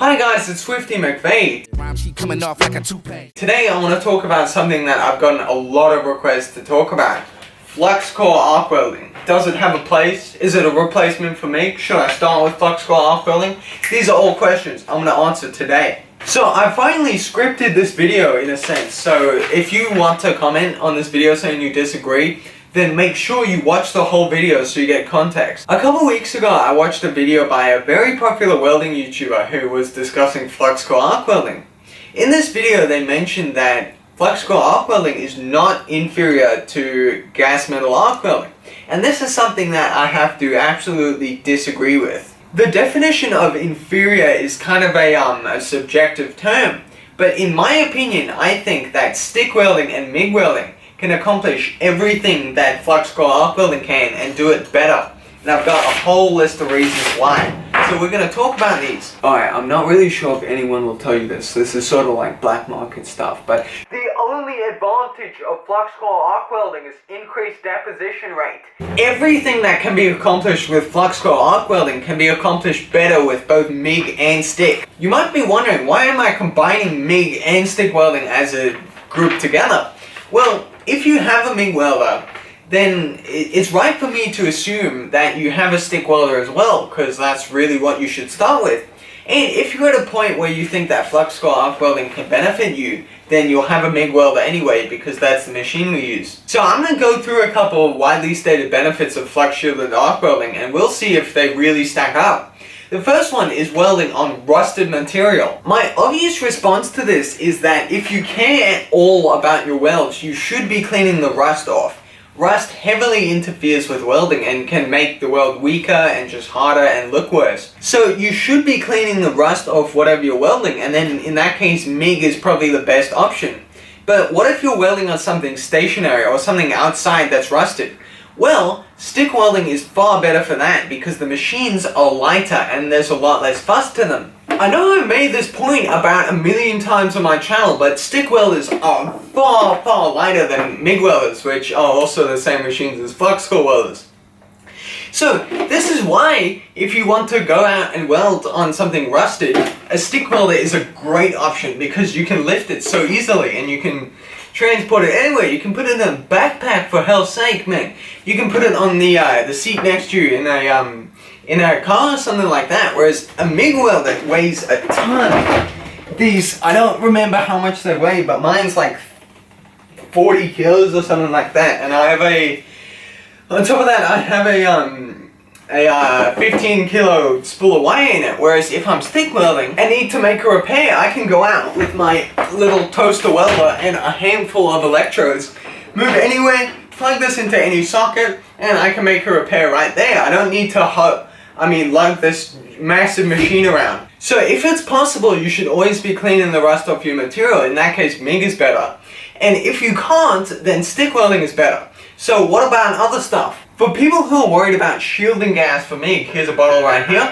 Hi guys, it's Swifty McVeigh. Today I want to talk about something that I've gotten a lot of requests to talk about. FluxCAW arc welding. Does it have a place? Is it a replacement for MIG? Should I start with FluxCAW arc welding? These are all questions I'm going to answer today. So I finally scripted this video in a sense, so if you want to comment on this video saying you disagree, then make sure you watch the whole video so you get context. A couple weeks ago I watched a video by a very popular welding YouTuber who was discussing FluxCAW arc welding. In this video they mentioned that FluxCAW arc welding is not inferior to gas metal arc welding, and this is something that I have to absolutely disagree with. The definition of inferior is kind of a subjective term, but in my opinion I think that stick welding and MIG welding can accomplish everything that FluxCAW arc welding can and do it better. And I've got a whole list of reasons why. So we're going to talk about these. Alright, I'm not really sure if anyone will tell you this. This is sort of like black market stuff, but the only advantage of FluxCAW arc welding is increased deposition rate. Everything that can be accomplished with FluxCAW arc welding can be accomplished better with both MIG and stick. You might be wondering, why am I combining MIG and stick welding as a group together? Well, if you have a MIG welder, then it's right for me to assume that you have a stick welder as well, because that's really what you should start with. And if you're at a point where you think that FluxCAW arc welding can benefit you, then you'll have a MIG welder anyway, because that's the machine we use. So I'm going to go through a couple of widely stated benefits of flux shielded arc welding, and we'll see if they really stack up. The first one is welding on rusted material. My obvious response to this is that if you care at all about your welds, you should be cleaning the rust off. Rust heavily interferes with welding and can make the weld weaker and just harder and look worse. So you should be cleaning the rust off whatever you're welding, and then in that case MIG is probably the best option. But what if you're welding on something stationary or something outside that's rusted? Well, stick welding is far better for that because the machines are lighter and there's a lot less fuss to them. I know I've made this point about 1,000,000 times on my channel, but stick welders are far lighter than MIG welders, which are also the same machines as FluxCAW welders. So this is why if you want to go out and weld on something rusted, a stick welder is a great option because you can lift it so easily and you can transport it anywhere. You can put it in a backpack, for hell's sake, man. You can put it on the seat next to you in a car or something like that. Whereas a MIG welder weighs a ton. These, I don't remember how much they weigh, but mine's like 40 kilos or something like that. And I have on top of that, I have a 15 kilo spool of wire in it, whereas if I'm stick welding and need to make a repair, I can go out with my little toaster welder and a handful of electrodes, move anywhere, plug this into any socket, and I can make a repair right there. I don't need to lug this massive machine around. So if it's possible, you should always be cleaning the rust off your material. In that case, MIG is better. And if you can't, then stick welding is better. So what about other stuff? For people who are worried about shielding gas for MIG, here's a bottle right here.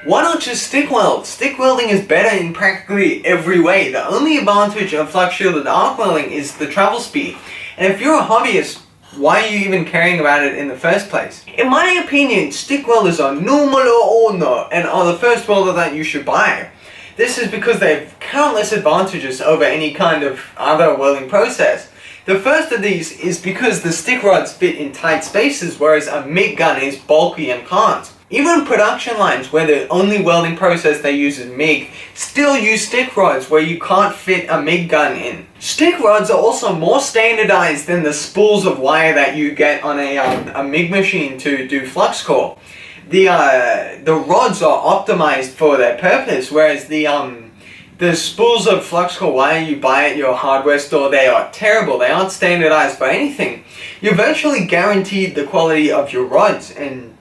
Why not just stick weld? Stick welding is better in practically every way. The only advantage of flux shielded arc welding is the travel speed. And if you're a hobbyist, why are you even caring about it in the first place? In my opinion, stick welders are numero uno and are the first welder that you should buy. This is because they have countless advantages over any kind of other welding process. The first of these is because the stick rods fit in tight spaces, whereas a MIG gun is bulky and can't. Even production lines where the only welding process they use is MIG still use stick rods where you can't fit a MIG gun in. Stick rods are also more standardized than the spools of wire that you get on a MIG machine to do FluxCAW. The rods are optimized for their purpose, whereas the spools of FluxCAW wire you buy at your hardware store, they are terrible. They aren't standardized for anything. You're virtually guaranteed the quality of your rods, and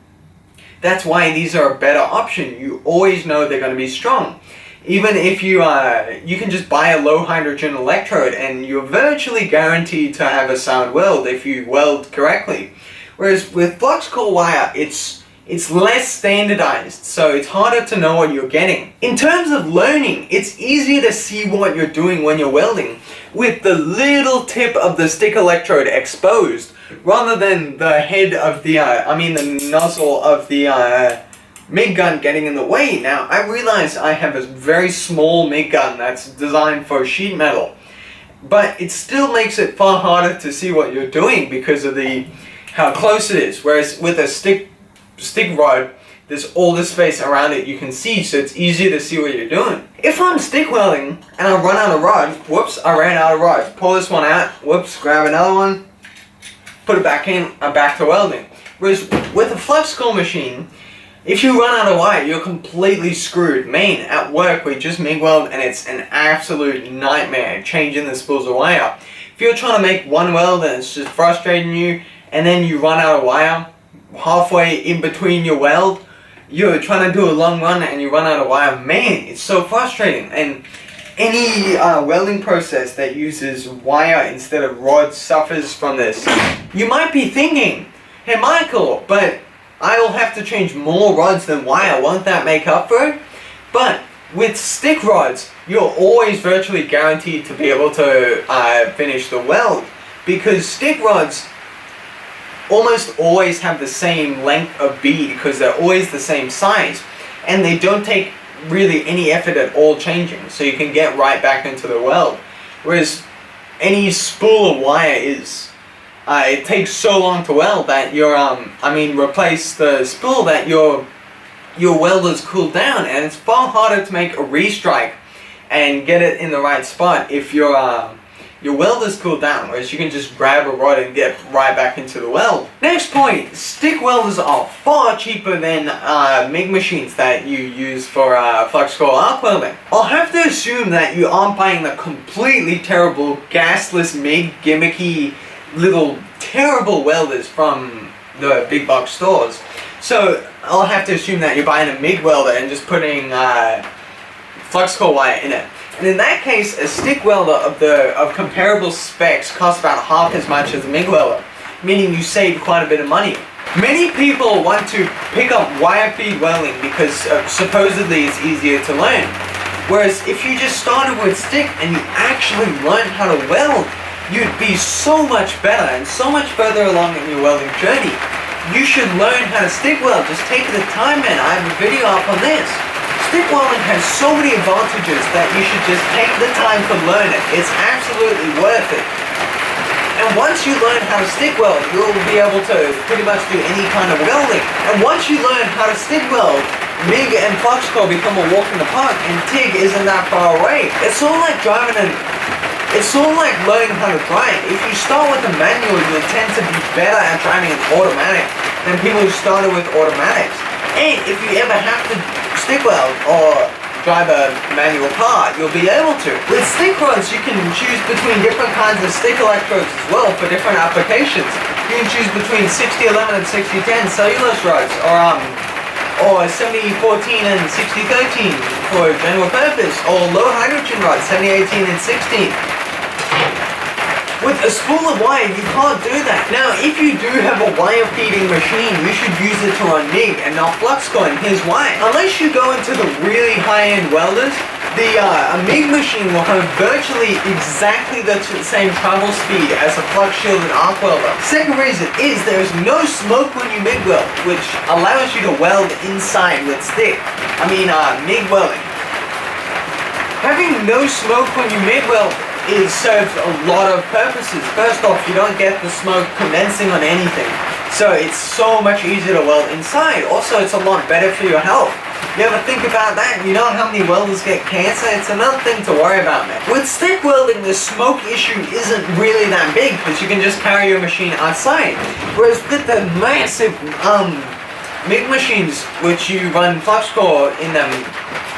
that's why these are a better option. You always know they're going to be strong. Even if you can just buy a low hydrogen electrode and you're virtually guaranteed to have a sound weld if you weld correctly. Whereas with FluxCAW wire, it's less standardized, so it's harder to know what you're getting. In terms of learning, it's easier to see what you're doing when you're welding with the little tip of the stick electrode exposed rather than the head of the nozzle of the MIG gun getting in the way. Now, I realize I have a very small MIG gun that's designed for sheet metal, but it still makes it far harder to see what you're doing because of how close it is. Whereas with a stick rod, there's all the space around it you can see, so it's easier to see what you're doing. If I'm stick welding and I run out of rod, whoops, I ran out of rod. Pull this one out, whoops, grab another one, put it back in, I'm back to welding. Whereas with a flux core machine, if you run out of wire, you're completely screwed. Man, at work we just MIG weld and it's an absolute nightmare changing the spools of wire. If you're trying to make one weld and it's just frustrating you, and then you run out of wire halfway in between your weld, you're trying to do a long run and you run out of wire, man, it's so frustrating. And any welding process that uses wire instead of rod suffers from this. You might be thinking, hey Michael, but I'll have to change more rods than wire, won't that make up for it? But with stick rods, you're always virtually guaranteed to be able to finish the weld, because stick rods almost always have the same length of bead because they're always the same size, and they don't take really any effort at all changing, so you can get right back into the weld. Whereas any spool of wire it takes so long to weld that replace the spool that your welder's cooled down, and it's far harder to make a restrike and get it in the right spot if your welder's cooled down, whereas you can just grab a rod and get right back into the weld. Next point, stick welders are far cheaper than MIG machines that you use for flux core arc welding. I'll have to assume that you aren't buying the completely terrible gasless MIG gimmicky little terrible welders from the big box stores. So I'll have to assume that you're buying a MIG welder and just putting flux core wire in it. And in that case, a stick welder of comparable specs costs about half as much as a MIG welder, meaning you save quite a bit of money. Many people want to pick up wire feed welding because supposedly it's easier to learn. Whereas if you just started with stick and you actually learned how to weld, you'd be so much better and so much further along in your welding journey. You should learn how to stick weld. Just take the time, man. I have a video up on this. Stick welding has so many advantages that you should just take the time to learn it. It's absolutely worth it. And once you learn how to stick weld, you'll be able to pretty much do any kind of welding. And once you learn how to stick weld, MIG and flux core become a walk in the park, and TIG isn't that far away. It's sort of like learning how to drive. If you start with a manual, you'll tend to be better at driving an automatic than people who started with automatics. And if you ever have to stick weld or drive a manual car, you'll be able to. With stick rods, you can choose between different kinds of stick electrodes as well for different applications. You can choose between 6011 and 6010 cellulose rods, or 7014 and 6013 for general purpose, or low hydrogen rods, 7018 and 16. With a spool of wire, you can't do that. Now, if you do have a wire feeding machine, you should use it to run MIG and not flux core, and here's why. Unless you go into the really high-end welders, a MIG machine will have virtually exactly the same travel speed as a flux shielded arc welder. Second reason is there is no smoke when you MIG weld, which allows you to weld inside with stick. MIG welding. Having no smoke when you MIG weld serves a lot of purposes. First off, you don't get the smoke condensing on anything, so it's so much easier to weld inside. Also, it's a lot better for your health. You ever think about that? You know how many welders get cancer? It's another thing to worry about, man. With stick welding, the smoke issue isn't really that big because you can just carry your machine outside. Whereas with the massive MIG machines, which you run flux core in them,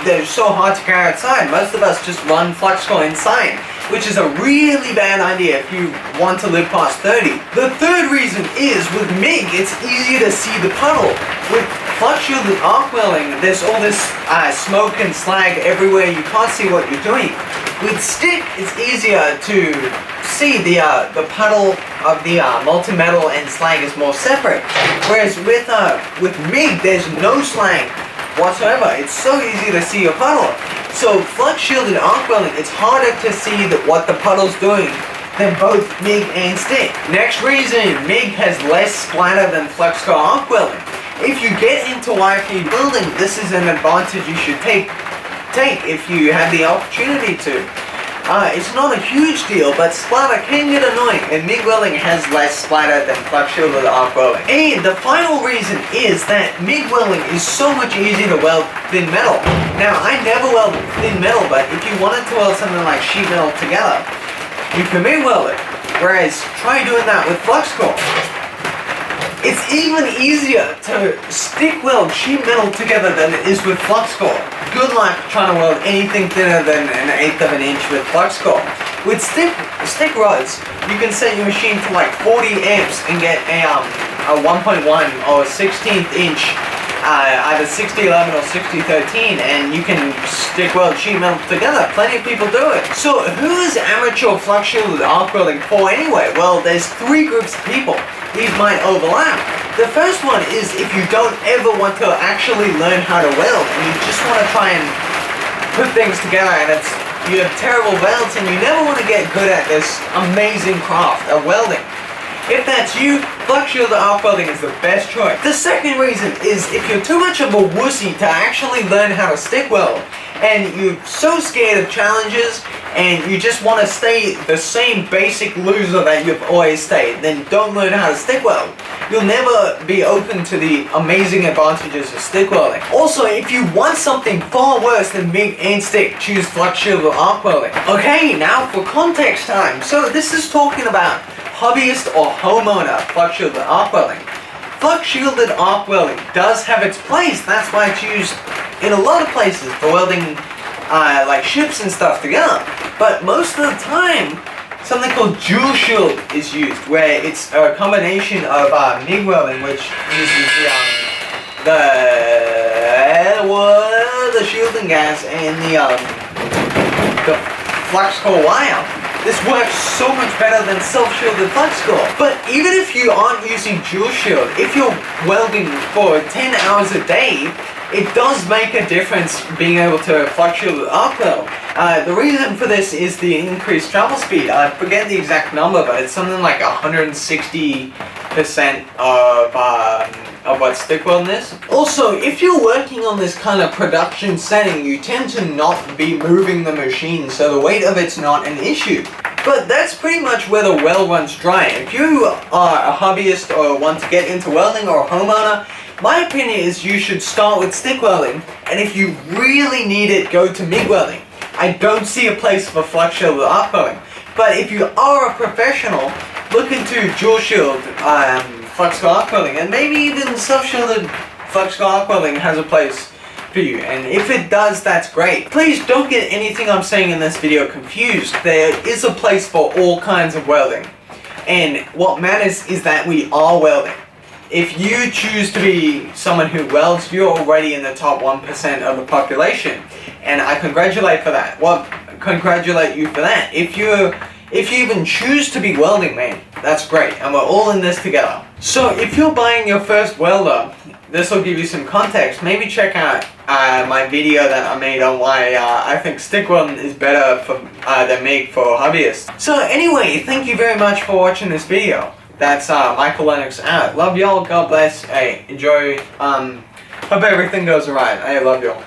they're so hard to carry outside. Most of us just run flux core inside, which is a really bad idea if you want to live past 30. The third reason is with MIG, it's easier to see the puddle. With flux shielded arc welding, there's all this smoke and slag everywhere. You can't see what you're doing. With stick, it's easier to see the puddle of the molten metal and slag is more separate. Whereas with MIG, there's no slag whatsoever. It's so easy to see your puddle. So flux shielded arc welding, it's harder to see what the puddle's doing than both MIG and stick. Next reason, MIG has less splatter than flux core arc welding. if you get into wire-feed welding, this is an advantage you should take if you have the opportunity to. It's not a huge deal, but splatter can get annoying, and MIG welding has less splatter than flux shielded arc welding. And the final reason is that MIG welding is so much easier to weld thin metal. Now, I never weld thin metal, but if you wanted to weld something like sheet metal together, you can MIG weld it. Whereas, try doing that with FluxCore. It's even easier to stick weld sheet metal together than it is with FluxCore. Good luck trying to weld anything thinner than 1/8 of an inch with FluxCore. With stick rods, you can set your machine to like 40 amps and get a 1.1 or 16th inch, either 6011 or 6013, and you can stick weld sheet metal together. Plenty of people do it. So who is amateur flux shielded arc welding for anyway? Well, there's 3 groups of people. These might overlap. The first one is if you don't ever want to actually learn how to weld and you just want to try and put things together, and you have terrible welds and you never want to get good at this amazing craft of welding. If that's you, flux shielded arc welding is the best choice. The second reason is if you're too much of a wussy to actually learn how to stick weld, and you're so scared of challenges, and you just want to stay the same basic loser that you've always stayed, then don't learn how to stick weld. You'll never be open to the amazing advantages of stick welding. Also, if you want something far worse than MIG and stick, choose flux shielded arc welding. Okay, now for context time. So this is talking about hobbyist or homeowner flux shielded arc welding. Flux shielded arc welding does have its place. That's why it's used in a lot of places for welding like ships and stuff together. But most of the time, something called dual shield is used, where it's a combination of MIG welding, which uses the shielding gas and the flux core wire. This works so much better than self-shielded FluxCore. But even if you aren't using dual shield, if you're welding for 10 hours a day, it does make a difference being able to flux shielded arc weld. The reason for this is the increased travel speed. I forget the exact number, but it's something like 160% of what stick welding is. Also, if you're working on this kind of production setting, you tend to not be moving the machine, so the weight of it's not an issue. But that's pretty much where the weld runs dry. If you are a hobbyist or want to get into welding, or a homeowner, my opinion is you should start with stick welding, and if you really need it, go to MIG welding. I don't see a place for flux shielded arc welding. But if you are a professional, look into dual shield FluxCore arc welding, and maybe even self-shielded FluxCore arc welding has a place for you, and if it does, that's great. Please don't get anything I'm saying in this video confused. There is a place for all kinds of welding, and what matters is that we are welding. If you choose to be someone who welds, you're already in the top 1% of the population, and I congratulate for that. Well, congratulate you for that. If you even choose to be welding, man, that's great, and we're all in this together. So if you're buying your first welder, this will give you some context. Maybe check out my video that I made on why I think stick welding is better than MIG for hobbyists. So anyway, thank you very much for watching this video. That's Michael Lennox out. Love y'all, God bless, hey, enjoy, hope everything goes alright, I love y'all.